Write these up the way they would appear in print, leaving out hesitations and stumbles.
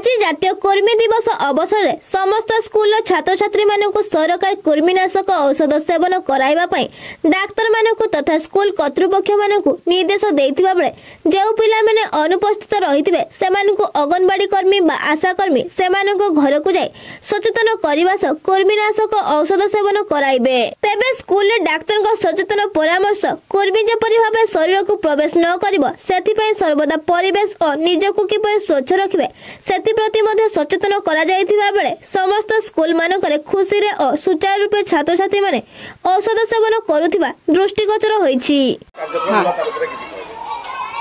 आज जातीय कर्मी दिवस अवसर में समस्त स्कूल छात्र छात्री मानक सरकार कर्मीनाशक औषध सेवन कराइबा पई डाक्तर मानक तथा स्कूल कर्तृपक्ष मानक निर्देश देथिबा बेले जेउ पिला माने अनुपस्थित रहिथिबे सेमानकु अंगनवाड़ी कर्मी बा आशा कर्मी सेमानक घर को जाय सचेतन करबा सह कर्मीनाशक औषध सेवन कराइबे। तेबे स्कूल रे डाक्तर को सचेतन परामर्श कर्मी जेपरि भाबे शरीर को प्रवेश न करिवो सेथि पई सर्वदा परिवेश और निजको किपरि स्वच्छ रखिबे सेथि प्रति मध्ये सचेतन करा जायथिबा बेले समस्त स्कूल मानकरे खुशी रे और सुचारू रूपे छात्र छात्री माने औषध सेवन करुथिबा दृष्टिगोचर होईछि।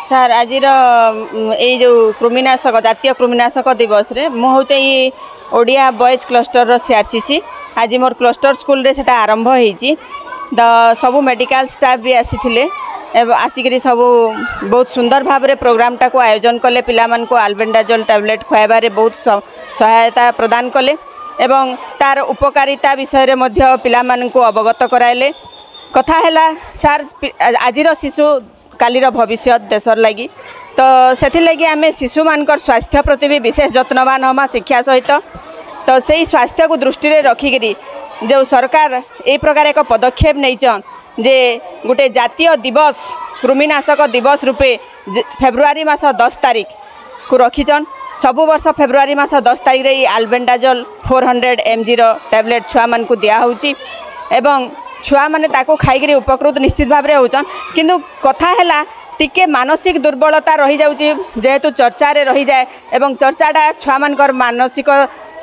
सर आज ये जो कृमिनाशक जातीय कृमिनाशक दिवस रे मु होचे ओडिया बॉयज क्लस्टर रो सीआरसीसी आज मोर क्लस्टर स्कूल रे सेटा आरंभ होईछि। सबु मेडिकल स्टाफ भी आसीथिले आसिक सब बहुत सुंदर भाव में प्रोग्राम टाक आयोजन कले पिला मान को अल्बेंडाजोल टैबलेट खुआबारे बहुत सहायता प्रदान कले एवं तार उपकारिता विषय रे मध्य पिला मान को अवगत कराइले। कथा हैला सार आजिर शिशु कालीर भविष्य देशर लगी तो सेथि लगी आमे शिशु मानकर स्वास्थ्य प्रति भी विशेष जत्नवान हमा शिक्षा सहित तो सही स्वास्थ्य को दृष्टि रे रखिकरी जो सरकार ए प्रकार एक पदक्षेप नैचन जे गोटे जातीय दिवस कृमिनाशक दिवस रूपे फेब्रुआरी मास 10 तारीख को रखीचन। सबु वर्ष फेब्रुआरी मास 10 तारीख रे अल्बेंडाजोल 400 mg टैबलेट छुआ मान को दिया होची एवं छुआ माने ताको खाइकरी उपकृत निश्चित भाव रे होचन किंतु कथा हैला टिके मानसिक दुर्बलता रही जाउची जेहेतु चर्चा रे रही जाए एवं चर्चाटा छुआ मानकर मानसिक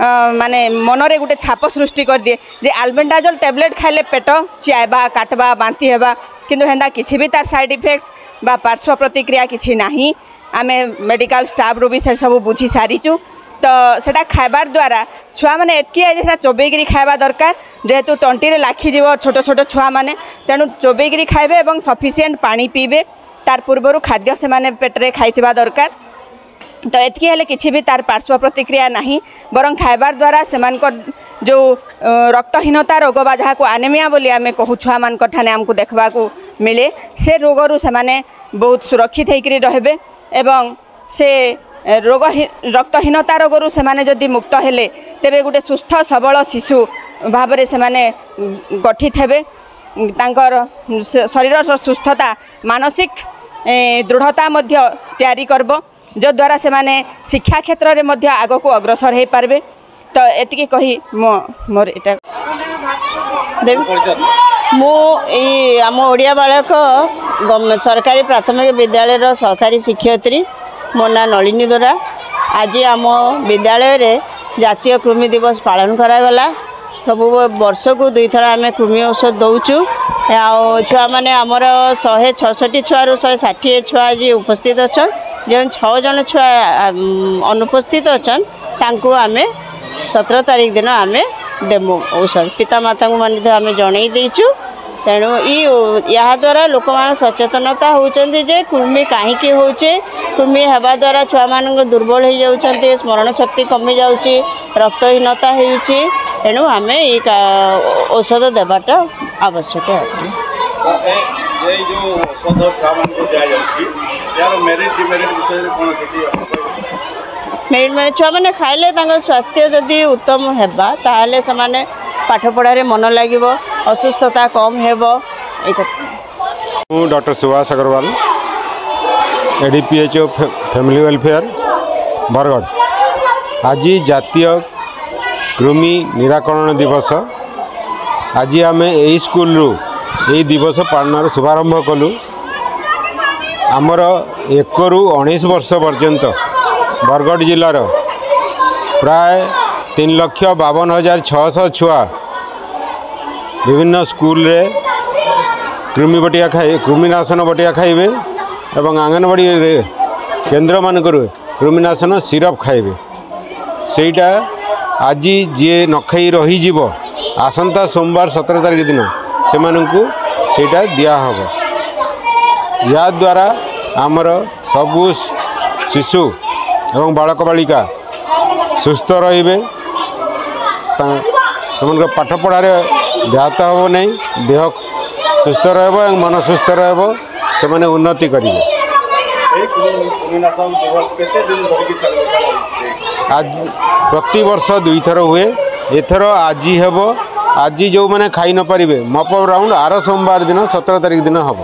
माने मनरे गोटे छाप सृष्टि कर दिए जे अल्बेंडाजोल टैबलेट खाइले पेट चियाबा काटबा बांती हेबा किंतु हेंदा किछि भी तार साइड इफेक्ट्स बा पार्श्व प्रतिक्रिया किछि नाही। आमे मेडिकल स्टाफ रो भी से सब बुझी सारिचु तो सेटा खाइबार द्वारा छुआ माने एतकी आइ जेटा चोबेगिरी खाइबा दरकार जेहेतु टंटी रे लाखी जीव छोट छोट छुआ माने तेणु चोबेगिरी खाइबे एवं सफिशिएंट पानी पीबे तार पूर्वरु खाद्य से माने पेटरे खाइथिबा दरकार तो एतकी हेले किछि भी तार पार्श्व प्रतिक्रिया नहीं बरं खाइबार द्वारा सेमानकर जो रक्तहीनता रोग बा जहाँ को आनेमिया बोली आमे कहू छुआ मानकर ठाने आमको देखबा को मिले से रोगरु सेमाने बहुत सुरक्षित होइकरी रहबे एवं से रोग रक्तहीनता रोगरु सेमाने जदि मुक्त हेले तेबे गोटे सुस्थ सबल शिशु भाबरे सेमाने गठित हेबे तांकर शरीर सुस्थता मानसिक दृढ़ता मध्य तैयारी करबो जो द्वारा से माने शिक्षा क्षेत्र रे मध्य आग को अग्रसर हो पारबे। तो एतिकी कही मोर एटा मो आम ओडिया बालक सरकारी प्राथमिक विद्यालय रो सहकारी शिक्षयित्री मो ना नलिनी द्वारा आज आम विद्यालय रे जातीय कृमि दिवस पालन करागला। सब वर्ष को 2 थर आम कृमि औषध दौचु छुआ मैंने आमर 166 छुआ 160 छुआ आज उपस्थित अच्छा जो 6 जन छुआ अनुपस्थित अच्छा तांको आमे 17 तारीख दिन आमे देमु औषध पिता माता को मान आम जन देचु तेणु या द्वारा लोक मान सचेतनता होउचंती जे कृमि कहीं होचे कृमि हेबा द्वारा छुआ मान दुर्बल हो जाउचंती स्मरण शक्ति कमी जाउची रक्तहीनता होउची तेणु आमे औषध देवाटा आवश्यक है। मेरिट मैंने छुआ मैंने खाइले स्वास्थ्य जदि उत्तम हेबा ताहले समाने पाठ पढ़ारे मन लागिबो असुस्थता कम हेबो। Doctor Subhash Agarwal ADPHO family welfare Bargarh आज जातीय कृमि निराकरण दिवस आज आम यही स्कूल यही दिवस पालन शुभारंभ कलु आमर 1 ରୁ 19 वर्ष पर्यंत बरगढ़ जिलार प्राय 3,52,600 छुआ विभिन्न स्कूल रे कृमि बटिया कृमिनाशन बटिया खाइबे एवं आंगनवाड़ी केन्द्र मानक कृमिनाशन सिरप खाइबे सेटा आज जी न खाई रही आसंता सोमवार 17 तारीख दिन से मानकु सेटा दिया हबो। या द्वारा आमर सबु शिशु एवं बालक बालिका सुस्थ रहिबे सेमान पाठ पढ़ारे व्याहत हो नहीं देह सुस्थ रहबो एवं मन सुस्थ रहबो से माने उन्नति करिवे। आज प्रति वर्ष 2 थर हुए एथर आज हम आज जो मैंने खाई न पारे मपअप राउंड आर सोमवार दिन 17 तारिख दिन हम।